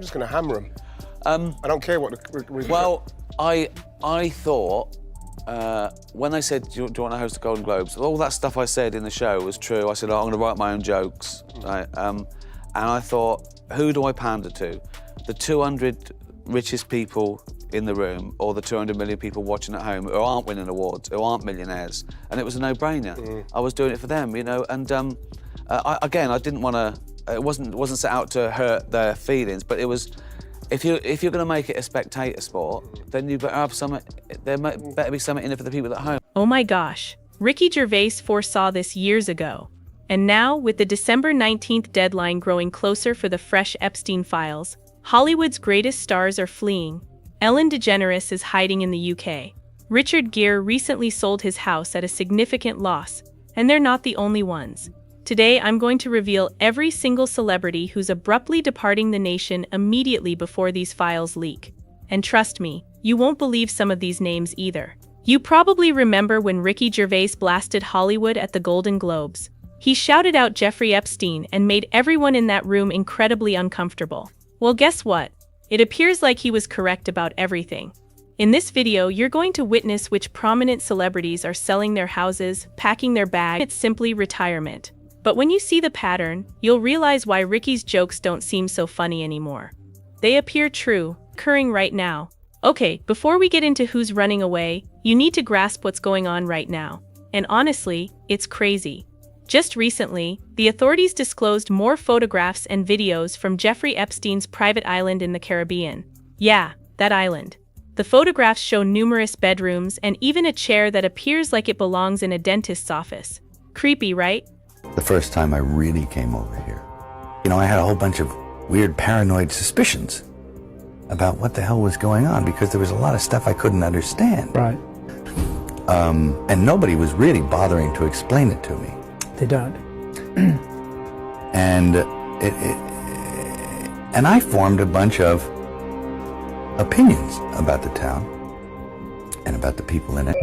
I'm just going to hammer them. I don't care what the... Well, I thought, when they said, do you want to host the Golden Globes, all that stuff I said in the show was true. I said, oh, I'm going to write my own jokes. Right? And I thought, who do I pander to? The 200 richest people in the room, or the 200 million people watching at home who aren't winning awards, who aren't millionaires? And it was a no-brainer. I was doing it for them, you know, and I didn't want to, it wasn't set out to hurt their feelings, but it was, if you're going to make it a spectator sport, then you better have something, better be something in it for the people at home. Oh my gosh, Ricky Gervais foresaw this years ago. And now, with the December 19th deadline growing closer for the fresh Epstein files, Hollywood's greatest stars are fleeing. Ellen DeGeneres is hiding in the UK. Richard Gere recently sold his house at a significant loss, and they're not the only ones. Today, I'm going to reveal every single celebrity who's abruptly departing the nation immediately before these files leak. And trust me, you won't believe some of these names either. You probably remember when Ricky Gervais blasted Hollywood at the Golden Globes. He shouted out Jeffrey Epstein and made everyone in that room incredibly uncomfortable. Well, guess what? It appears like he was correct about everything. In this video, you're going to witness which prominent celebrities are selling their houses, packing their bags. It's simply retirement. But when you see the pattern, you'll realize why Ricky's jokes don't seem so funny anymore. They appear true, occurring right now. Okay, before we get into who's running away, you need to grasp what's going on right now. And honestly, it's crazy. Just recently, the authorities disclosed more photographs and videos from Jeffrey Epstein's private island in the Caribbean. Yeah, that island. The photographs show numerous bedrooms and even a chair that appears like it belongs in a dentist's office. Creepy, right? The first time I really came over here, you know, I had a whole bunch of weird paranoid suspicions about what the hell was going on because there was a lot of stuff I couldn't understand. Right. And nobody was really bothering to explain it to me. They don't. And and I formed a bunch of opinions about the town and about the people in it.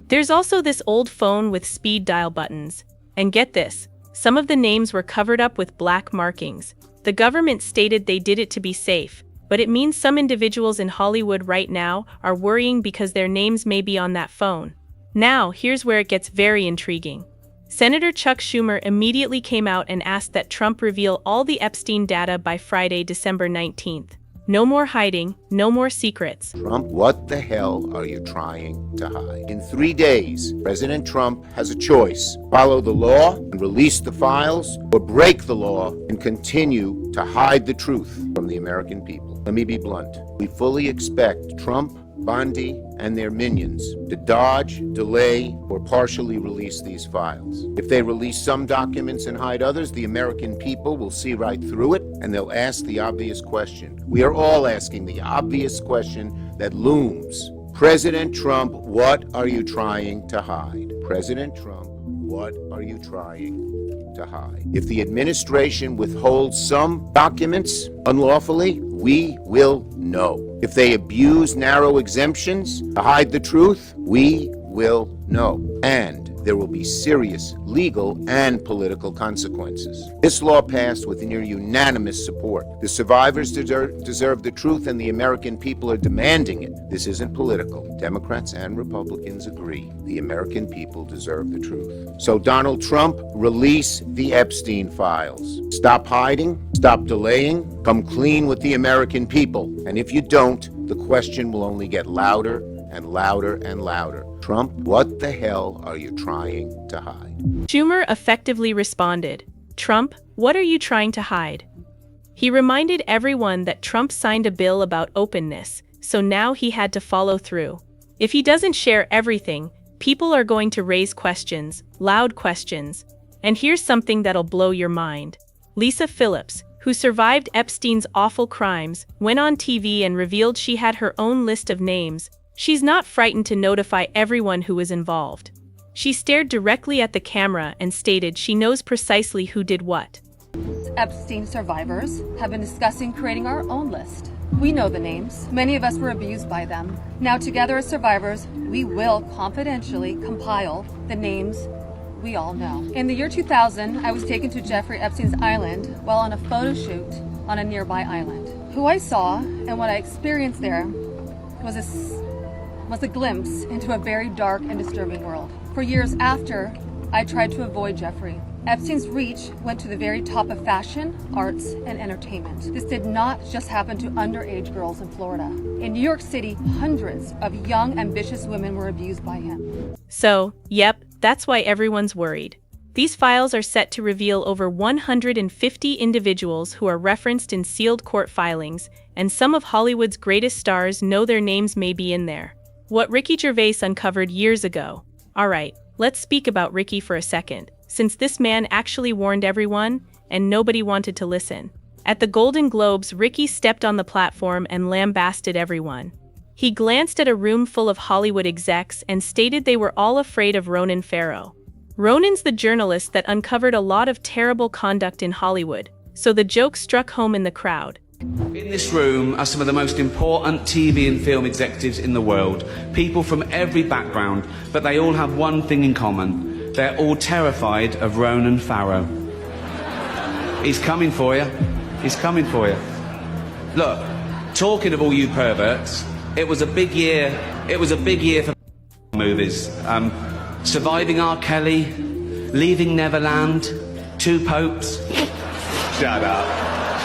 There's also this old phone with speed dial buttons. And get this, some of the names were covered up with black markings. The government stated they did it to be safe, but it means some individuals in Hollywood right now are worrying because their names may be on that phone. Now, here's where it gets very intriguing. Senator Chuck Schumer immediately came out and asked that Trump reveal all the Epstein data by Friday, December 19th. No more hiding, no more secrets. Trump, what the hell are you trying to hide? In 3 days, President Trump has a choice. Follow the law and release the files, or break the law and continue to hide the truth from the American people. Let me be blunt. We fully expect Trump, Bondi, and their minions to dodge, delay, or partially release these files. If they release some documents and hide others, the American people will see right through it, and they'll ask the obvious question. We are all asking the obvious question that looms. President Trump, what are you trying to hide? President Trump, what are you trying to hide? If the administration withholds some documents unlawfully, we will know. If they abuse narrow exemptions to hide the truth, we will know. And there will be serious legal and political consequences. This law passed with near unanimous support. The survivors deserve the truth, and the American people are demanding it. This isn't political. Democrats and Republicans agree. The American people deserve the truth. So Donald Trump, release the Epstein files. Stop hiding, stop delaying, come clean with the American people. And if you don't, the question will only get louder and louder and louder. Trump, what the hell are you trying to hide? Schumer effectively responded, Trump, what are you trying to hide? He reminded everyone that Trump signed a bill about openness, so now he had to follow through. If he doesn't share everything, people are going to raise questions, loud questions. And here's something that'll blow your mind. Lisa Phillips, who survived Epstein's awful crimes, went on TV and revealed she had her own list of names. She's not frightened to notify everyone who was involved. She stared directly at the camera and stated she knows precisely who did what. Epstein survivors have been discussing creating our own list. We know the names. Many of us were abused by them. Now, together as survivors, we will confidentially compile the names we all know. In the year 2000, I was taken to Jeffrey Epstein's Island while on a photo shoot on a nearby island. Who I saw and what I experienced there was a glimpse into a very dark and disturbing world. For years after, I tried to avoid Jeffrey. Epstein's reach went to the very top of fashion, arts, and entertainment. This did not just happen to underage girls in Florida. In New York City, hundreds of young, ambitious women were abused by him. So, yep, that's why everyone's worried. These files are set to reveal over 150 individuals who are referenced in sealed court filings, and some of Hollywood's greatest stars know their names may be in there. What Ricky Gervais uncovered years ago. Alright, let's speak about Ricky for a second, since this man actually warned everyone, and nobody wanted to listen. At the Golden Globes, Ricky stepped on the platform and lambasted everyone. He glanced at a room full of Hollywood execs and stated they were all afraid of Ronan Farrow. Ronan's the journalist that uncovered a lot of terrible conduct in Hollywood, so the joke struck home in the crowd. In this room are some of the most important TV and film executives in the world, people from every background, but they all have one thing in common. They're all terrified of Ronan Farrow. He's coming for you. He's coming for you. Look, talking of all you perverts, it was a big year. It was a big year for movies. Surviving R. Kelly, Leaving Neverland, Two Popes. Shut up.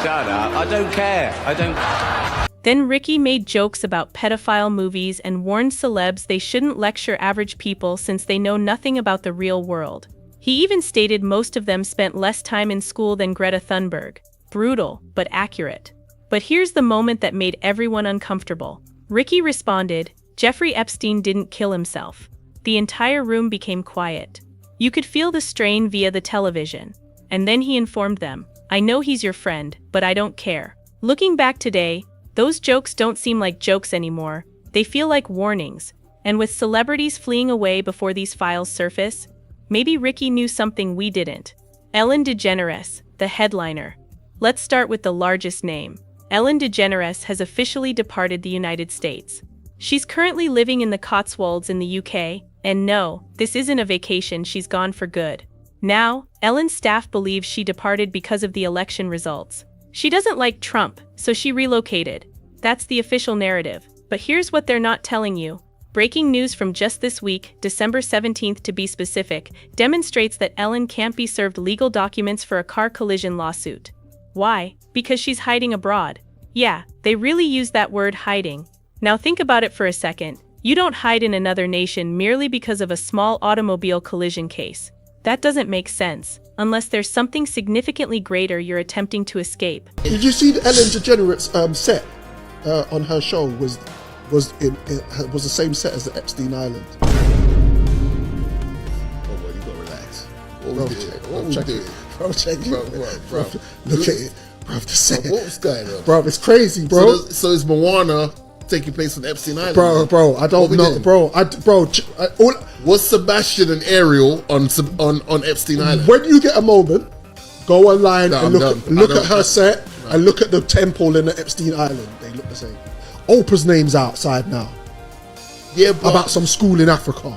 Shut up. I don't care. I don't. Then Ricky made jokes about pedophile movies and warned celebs they shouldn't lecture average people since they know nothing about the real world. He even stated most of them spent less time in school than Greta Thunberg. Brutal, but accurate. But here's the moment that made everyone uncomfortable. Ricky responded, Jeffrey Epstein didn't kill himself. The entire room became quiet. You could feel the strain via the television. And then he informed them, I know he's your friend, but I don't care. Looking back today, those jokes don't seem like jokes anymore. They feel like warnings. And with celebrities fleeing away before these files surface, maybe Ricky knew something we didn't. Ellen DeGeneres, the headliner. Let's start with the largest name. Ellen DeGeneres has officially departed the United States. She's currently living in the Cotswolds in the UK, and no, this isn't a vacation, she's gone for good. Now, Ellen's staff believes she departed because of the election results. She doesn't like Trump, so she relocated. That's the official narrative. But here's what they're not telling you. Breaking news from just this week, December 17th to be specific, demonstrates that Ellen can't be served legal documents for a car collision lawsuit. Why? Because she's hiding abroad. Yeah, they really use that word hiding. Now think about it for a second. You don't hide in another nation merely because of a small automobile collision case. That doesn't make sense, unless there's something significantly greater you're attempting to escape. Did you see the Ellen DeGeneres set on her show was the same set as the Epstein Island? Oh boy, you gotta relax. What we did? Bro, check it. Bro. Look at it. Bro, the set. Bro, what's going on? Bro, it's crazy, bro. So is Moana taking place on Epstein Island? Bro, I don't know. What's Sebastian and Ariel on Epstein Island? When you get a moment, go online and look at her set and look at the temple in the Epstein Island. They look the same. Oprah's name's outside now. Yeah, but about some school in Africa.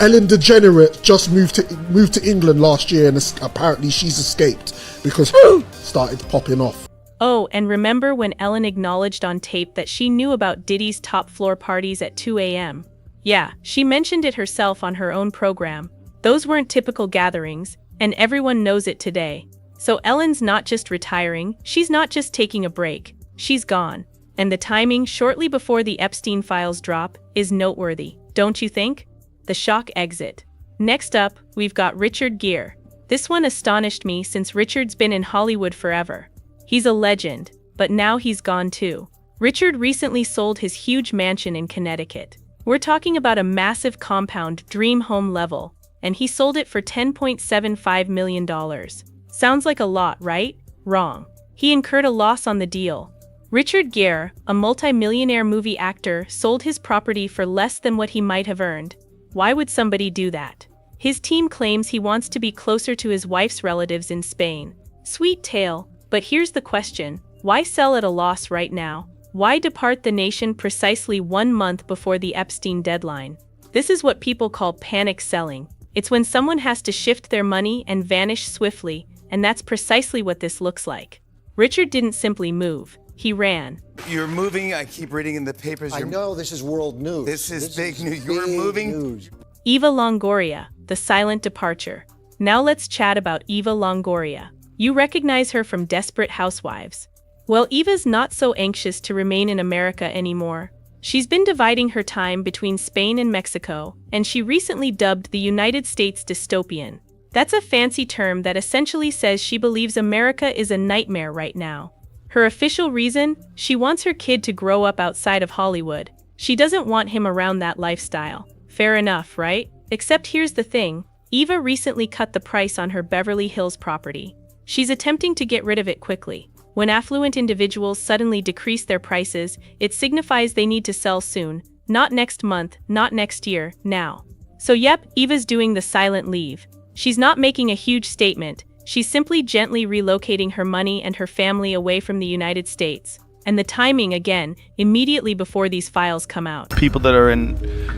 Ellen DeGeneres just moved to England last year, and apparently she's escaped because started popping off. Oh, and remember when Ellen acknowledged on tape that she knew about Diddy's top floor parties at 2 a.m.? Yeah, she mentioned it herself on her own program. Those weren't typical gatherings, and everyone knows it today. So Ellen's not just retiring, she's not just taking a break, she's gone. And the timing, shortly before the Epstein files drop, is noteworthy, don't you think? The shock exit. Next up, we've got Richard Gere. This one astonished me since Richard's been in Hollywood forever. He's a legend, but now he's gone too. Richard recently sold his huge mansion in Connecticut. We're talking about a massive compound, dream home level, and he sold it for $10.75 million. Sounds like a lot, right? Wrong. He incurred a loss on the deal. Richard Gere, a multi-millionaire movie actor, sold his property for less than what he might have earned. Why would somebody do that? His team claims he wants to be closer to his wife's relatives in Spain. Sweet tale, but here's the question. Why sell at a loss right now? Why depart the nation precisely 1 month before the Epstein deadline? This is what people call panic selling. It's when someone has to shift their money and vanish swiftly, and that's precisely what this looks like. Richard didn't simply move. He ran. You're moving. I keep reading in the papers. I know this is world news. This is big news. You're moving. News. Eva Longoria, the silent departure. Now let's chat about Eva Longoria. You recognize her from Desperate Housewives. Well, Eva's not so anxious to remain in America anymore. She's been dividing her time between Spain and Mexico, and she recently dubbed the United States dystopian. That's a fancy term that essentially says she believes America is a nightmare right now. Her official reason? She wants her kid to grow up outside of Hollywood. She doesn't want him around that lifestyle. Fair enough, right? Except here's the thing. Eva recently cut the price on her Beverly Hills property. She's attempting to get rid of it quickly. When affluent individuals suddenly decrease their prices, it signifies they need to sell soon. Not next month, not next year, now. So yep, Eva's doing the silent leave. She's not making a huge statement. She's simply gently relocating her money and her family away from the United States. And the timing, again, immediately before these files come out. People that are in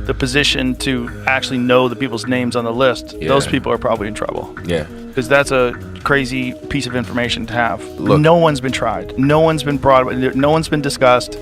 the position to actually know the people's names on the list, those people are probably in trouble. Yeah. Because that's a crazy piece of information to have. Look. No one's been tried. No one's been brought. No one's been discussed.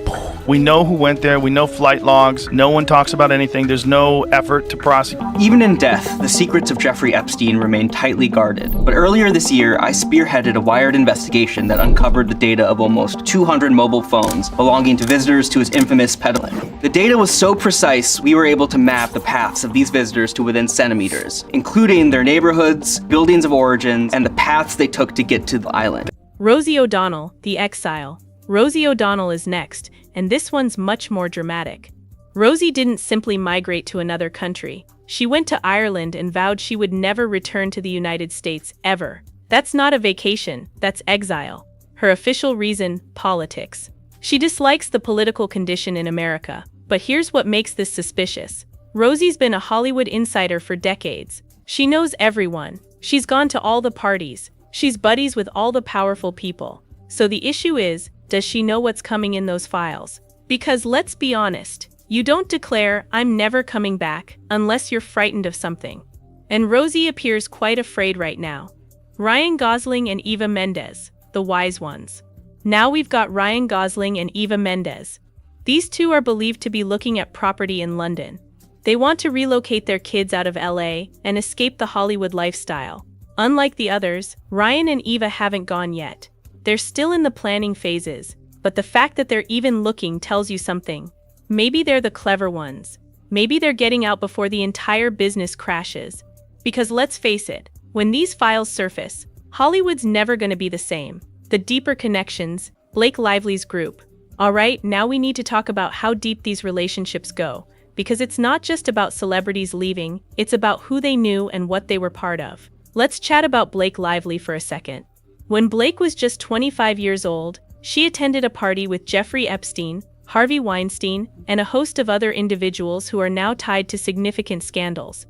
We know who went there. We know flight logs. No one talks about anything. There's no effort to prosecute. Even in death, the secrets of Jeffrey Epstein remain tightly guarded. But earlier this year, I spearheaded a Wired investigation that uncovered the data of almost 200 mobile phones belonging to visitors to his infamous peddling. The data was so precise, we were able to map the paths of these visitors to within centimeters, including their neighborhoods, buildings of origin, and the paths they took to get to the island. Rosie O'Donnell, the exile. Rosie O'Donnell is next, and this one's much more dramatic. Rosie didn't simply migrate to another country. She went to Ireland and vowed she would never return to the United States, ever. That's not a vacation, that's exile. Her official reason, politics. She dislikes the political condition in America. But here's what makes this suspicious. Rosie's been a Hollywood insider for decades. She knows everyone. She's gone to all the parties. She's buddies with all the powerful people. So the issue is, does she know what's coming in those files? Because let's be honest, you don't declare, "I'm never coming back," unless you're frightened of something. And Rosie appears quite afraid right now. Ryan Gosling and Eva Mendes, the wise ones. Now we've got Ryan Gosling and Eva Mendes. These two are believed to be looking at property in London. They want to relocate their kids out of LA and escape the Hollywood lifestyle. Unlike the others, Ryan and Eva haven't gone yet. They're still in the planning phases, but the fact that they're even looking tells you something. Maybe they're the clever ones. Maybe they're getting out before the entire business crashes. Because let's face it, when these files surface, Hollywood's never going to be the same. The deeper connections, Blake Lively's group. Alright, now we need to talk about how deep these relationships go. Because it's not just about celebrities leaving, it's about who they knew and what they were part of. Let's chat about Blake Lively for a second. When Blake was just 25 years old, she attended a party with Jeffrey Epstein, Harvey Weinstein, and a host of other individuals who are now tied to significant scandals.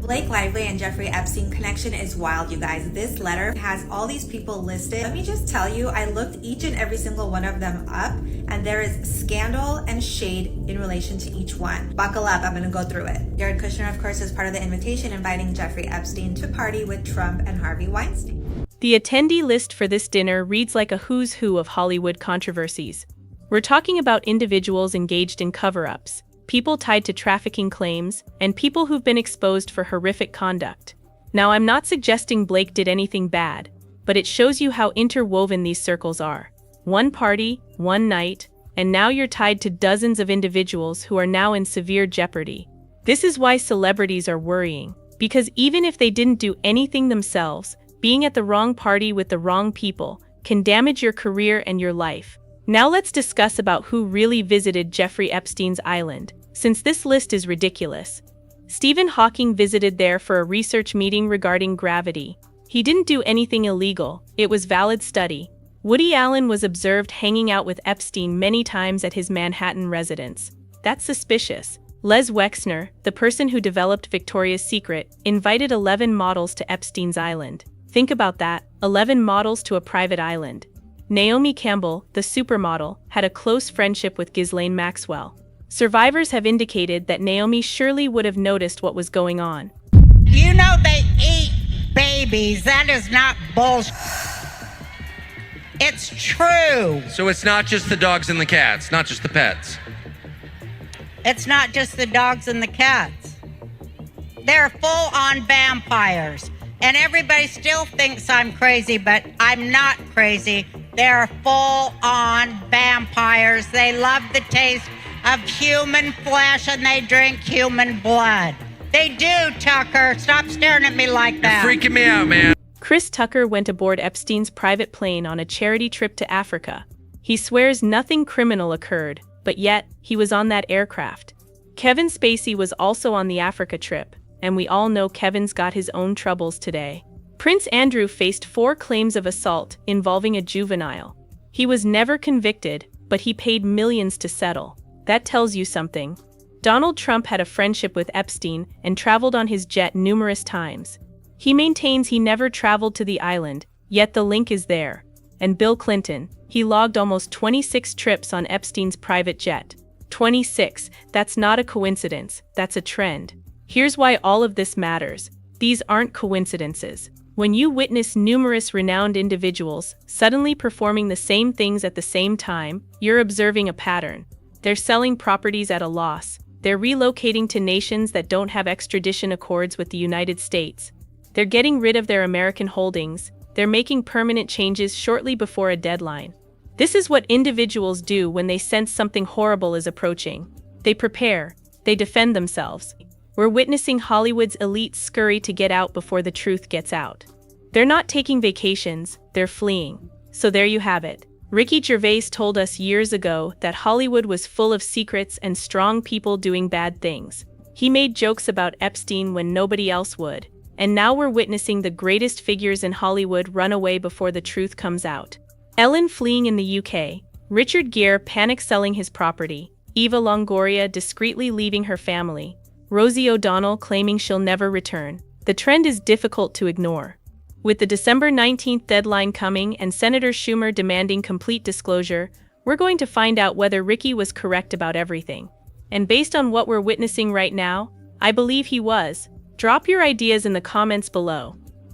Blake Lively and Jeffrey Epstein connection is wild, you guys. This letter has all these people listed. Let me just tell you, I looked each and every single one of them up, and there is scandal and shade in relation to each one. Buckle up, I'm gonna go through it. Jared Kushner, of course, is part of the invitation inviting Jeffrey Epstein to party with Trump and Harvey Weinstein. The attendee list for this dinner reads like a who's who of Hollywood controversies. We're talking about individuals engaged in cover-ups, people tied to trafficking claims, and people who've been exposed for horrific conduct. Now, I'm not suggesting Blake did anything bad, but it shows you how interwoven these circles are. One party, one night, and now you're tied to dozens of individuals who are now in severe jeopardy. This is why celebrities are worrying, because even if they didn't do anything themselves, being at the wrong party with the wrong people can damage your career and your life. Now let's discuss about who really visited Jeffrey Epstein's island, since this list is ridiculous. Stephen Hawking visited there for a research meeting regarding gravity. He didn't do anything illegal, it was valid study. Woody Allen was observed hanging out with Epstein many times at his Manhattan residence. That's suspicious. Les Wexner, the person who developed Victoria's Secret, invited 11 models to Epstein's island. Think about that, 11 models to a private island. Naomi Campbell, the supermodel, had a close friendship with Ghislaine Maxwell. Survivors have indicated that Naomi surely would have noticed what was going on. You know they eat babies. That is not bullshit. It's true. So it's not just the dogs and the cats, not just the pets. It's not just the dogs and the cats. They're full-on vampires. And everybody still thinks I'm crazy, but I'm not crazy. They're full-on vampires. They love the taste of human flesh and they drink human blood. They do, Tucker. Stop staring at me like that. You're freaking me out, man. Chris Tucker went aboard Epstein's private plane on a charity trip to Africa. He swears nothing criminal occurred, but yet, he was on that aircraft. Kevin Spacey was also on the Africa trip, and we all know Kevin's got his own troubles today. Prince Andrew faced 4 claims of assault involving a juvenile. He was never convicted, but he paid millions to settle. That tells you something. Donald Trump had a friendship with Epstein and traveled on his jet numerous times. He maintains he never traveled to the island, yet the link is there. And Bill Clinton, he logged almost 26 trips on Epstein's private jet. 26, that's not a coincidence, that's a trend. Here's why all of this matters. These aren't coincidences. When you witness numerous renowned individuals suddenly performing the same things at the same time, you're observing a pattern. They're selling properties at a loss. They're relocating to nations that don't have extradition accords with the United States. They're getting rid of their American holdings. They're making permanent changes shortly before a deadline. This is what individuals do when they sense something horrible is approaching. They prepare. They defend themselves. We're witnessing Hollywood's elites scurry to get out before the truth gets out. They're not taking vacations, they're fleeing. So there you have it. Ricky Gervais told us years ago that Hollywood was full of secrets and strong people doing bad things. He made jokes about Epstein when nobody else would. And now we're witnessing the greatest figures in Hollywood run away before the truth comes out. Ellen fleeing in the UK, Richard Gere panic selling his property, Eva Longoria discreetly leaving her family, Rosie O'Donnell claiming she'll never return. The trend is difficult to ignore. With the December 19th deadline coming and Senator Schumer demanding complete disclosure, we're going to find out whether Ricky was correct about everything. And based on what we're witnessing right now, I believe he was. Drop your ideas in the comments below.